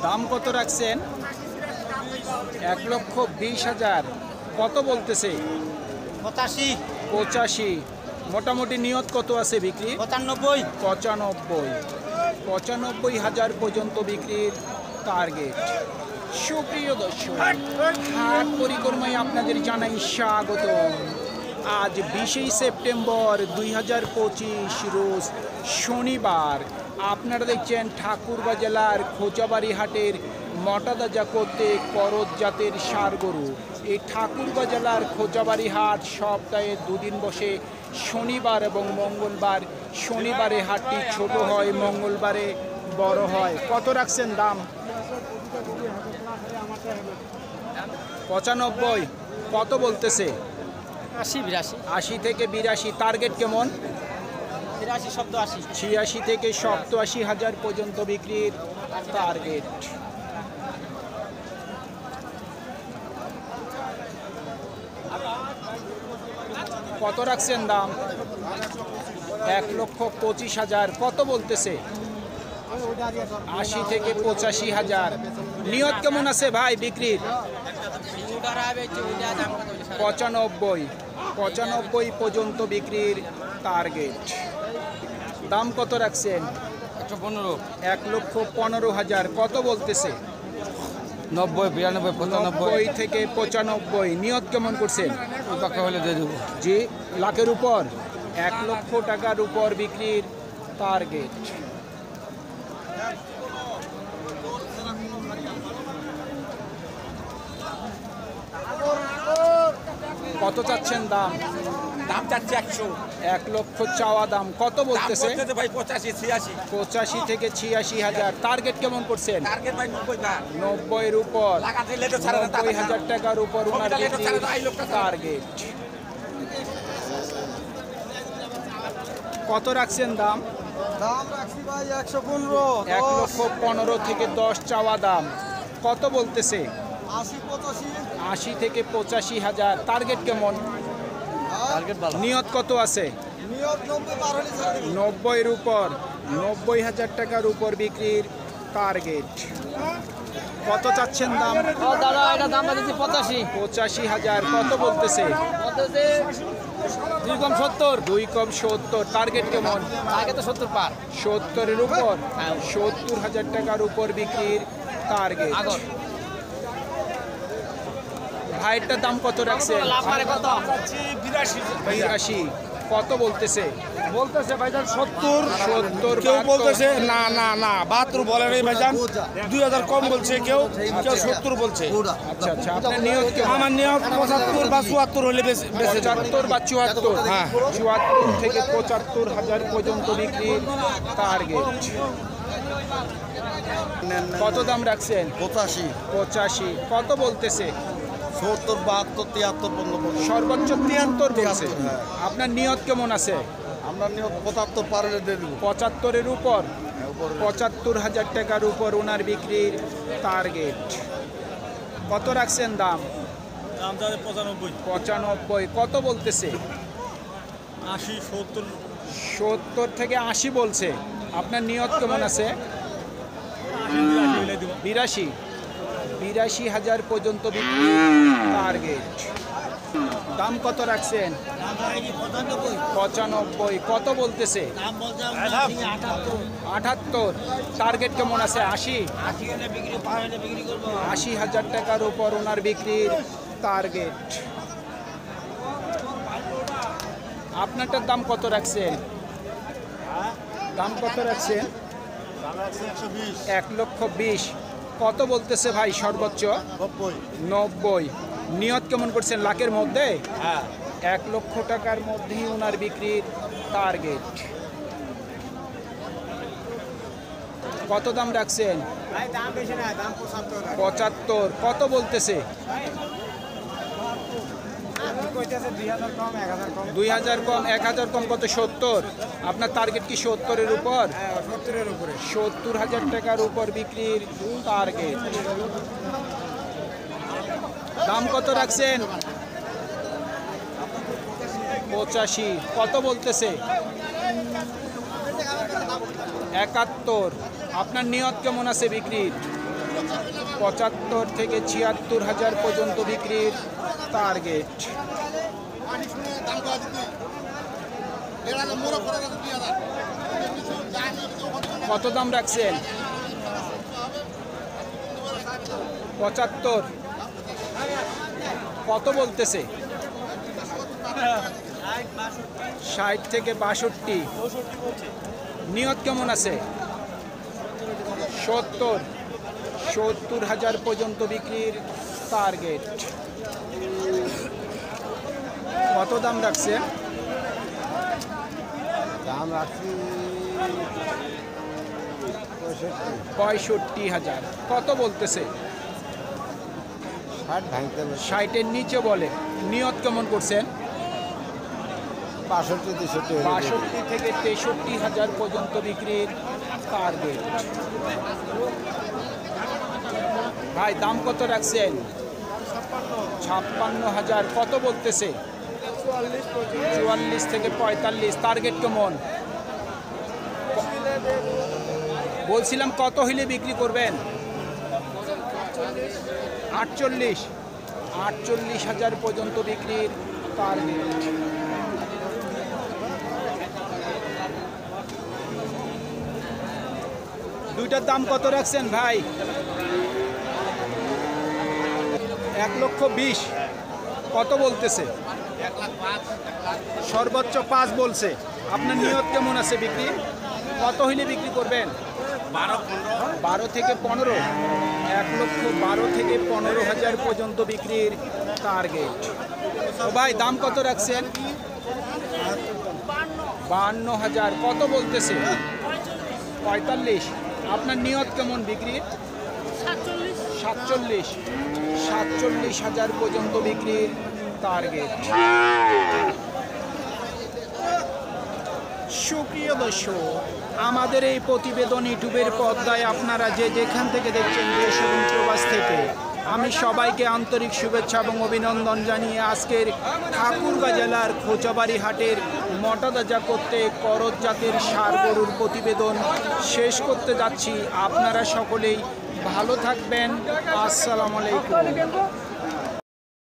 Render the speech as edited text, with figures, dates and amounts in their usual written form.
দাম কত রাখছেন? 1,20,000। কত বলতেছে? 85 85। মোটামুটি নিয়ত কত আছে বিক্রি? 95 95,000 পর্যন্ত বিক্রির টার্গেট। সুপ্রিয় দর্শক, হাট পরিক্রমায় আপনাদের জানাই স্বাগত। আজ 20 সেপ্টেম্বর 2025 রোজ শনিবার। আপনারা দেখছেন ঠাকুরগাঁ জেলার খোঁচাবাড়ি হাটের মটাদাজা করতে করদ জাতের ষাঁড় গরু। এই ঠাকুরগাঁ জেলার খোঁচাবাড়ি হাট সপ্তাহে দুদিন বসে, শনিবার এবং মঙ্গলবার। শনিবারে হাটটি ছোট হয়, মঙ্গলবারে বড় হয়। কত রাখছেন দাম? 95। কত বলতেছে? 80 থেকে 82। টার্গেট কেমন? 86 থেকে 87,000 পর্যন্ত বিক্রির টার্গেট। কত রাখছেন দাম? 1,25,000। কত বলতেছে? 80 থেকে 85,000। নিয়ত কেমন আছে ভাই বিক্রির? 95 পর্যন্ত বিক্রির টার্গেট। দাম কত রাখছেন? 1,15,000। কত বলতেছে? 90, 92, 95 থেকে 95। নিয়ত কেমন করছেন? টাকা হলে দিয়ে দেবো। জি, লাখের উপর। 1 লক্ষ টাকার উপর বিক্রির টার্গেট। কত চাচ্ছেন দাম? দাম চাচ্ছে 100। 1 লক্ষ চাওয়া দাম। কত বলতেছে? ভাই 85 86 85 থেকে 86,000। টার্গেট কেমন করছেন? টার্গেট ভাই 90 না। 90-এর উপর। লাগা দিলে তো ছাড়া না। 90,000 টাকার উপর ওনার বিক্রির টার্গেট। কত রাখছেন দাম? দাম রাখছি ভাই 115। 1,15,000 থেকে 10 চাওয়া দাম। কত বলতেছে? 80 85 80 থেকে 85,000। টার্গেট কেমন? টার্গেট ভালো। নিয়ত কত আছে? নিয়ত 90 পার হলে ছেড়ে দেব। 90-এর উপর। 90,000 টাকার উপর বিক্রির টার্গেট। কত চাচ্ছেন দাম? দাদা এটা দাম দিচ্ছি 85। 85,000। কত বলতেছে? 2 কম 70। 2 কম 70। টার্গেট কেমন? আগে তো 70 পার। 70-এর উপর। 70,000 টাকার উপর বিক্রির টার্গেট। আগর ভাইটার দাম কত রাখছেন? লাভ পারে কত? 82। কত বলতেছে? বলতেছে ভাইজান 70। 70। কেউ বলতেছে না না না 72 বলে নেই ভাইজান। 2000 কম বলছে কেউ, কেউ 70 বলছে। আচ্ছা আচ্ছা, আপনার নিয়ত কেমন? আমার নিয়ত 75 বা 74 হলে বেশি 75 বা 74। হ্যাঁ। 74 থেকে 75,000 পর্যন্ত বিক্রির টার্গেট। কত দাম রাখছেন? 85 85। কত বলতেছে? 70 72 73 15 সর্বোচ্চ 73 বলছে। 73, হ্যাঁ। আপনার নিয়ত কেমন আছে? আমরা নিয়ত 75 পার হলে দিয়ে দেবো। 75-এর উপর। 75,000 টাকার উপর ওনার বিক্রির টার্গেট। কত রাখছেন দাম? দাম তাহলে 95 95। কত বলতেছে? 80 70 70 থেকে 80 বলছে। আপনার নিয়ত কেমন আছে? 82। 82,000 পর্যন্ত বিক্রি টার্গেট। দাম কত রাখছেন? 95। কত বলতেছে? 78। টার্গেট কেমন আছে? 80। 80,000 টাকার উপর ওনার বিক্রির টার্গেট। আপনারটার দাম কত রাখছেন? দাম কত রাখছেন? 1,20,000। কত বলতেছে ভাই সর্বোচ্চ? 90। নিয়ত কেমন করছেন? লাখের মধ্যে। 1 লক্ষ টাকার মধ্যেই ওনার বিক্রির টার্গেট। কত দাম রাখছেন? 75। কত বলতেছে? 2,000 কম 1,000 কম। কত? 70। আপনার টার্গেট কি 70-এর উপর? 70,000 টাকার উপর বিক্রির টার্গেট। দাম কত রাখছেন? 85। কত বলতেছে? 71। আপনার নিয়ত কেমন আছে বিক্রির? 75 থেকে 76,000 পর্যন্ত বিক্রির টার্গেট। কত দাম রাখছেন? 75। কত বলতেছে? 60 থেকে 62। নিয়ত কেমন আছে? 70,000 পর্যন্ত বিক্রির টার্গেট। কত দাম রাখছে? দাম রাখছি 65,000। কত বলতেছে? 60 ভাঙতে হবে। 60-এর নিচে বলে। নিয়ত কেমন করছেন? 62 থেকে 63,000 পর্যন্ত বিক্রির টার্গেট। ভাই দাম কত রাখছেন? 56,000। কত বলতেছে? 44 থেকে 45। টার্গেট কেমন? বলছিলাম কত হইলে বিক্রি করবেন? 48,000 পর্যন্ত বিক্রির টার্গেট। দুইটার দাম কত রাখছেন ভাই? 1,20,000। কত বলতেছে? সর্বোচ্চ 5 বলছে। আপনার নিয়ত কেমন আছে বিক্রি? কত হইলে বিক্রি করবেন? 12 থেকে 15। 1,12,000 থেকে 15,000 পর্যন্ত বিক্রির টার্গেট। তো ভাই দাম কত রাখছেন? 52,000। কত বলতেছে? 45। আপনার নিয়ত কেমন বিক্রি? 47,000 পর্যন্ত বিক্রির টার্গেট। সুপ্রিয় দর্শক, আমাদের এই প্রতিবেদন ইউটিউবের পর্দায় আপনারা যে যেখান থেকে দেখছেন, দেশ এবং প্রবাস থেকে, আমি সবাইকে আন্তরিক শুভেচ্ছা এবং অভিনন্দন জানিয়ে আজকের ঠাকুরগাঁ জেলার খোঁচাবাড়ি হাটের মটাতাজা করতে করজ জাতের ষাঁড় গরুর প্রতিবেদন শেষ করতে যাচ্ছি। আপনারা সকলেই ভালো থাকবেন। আসসালামু আলাইকুম।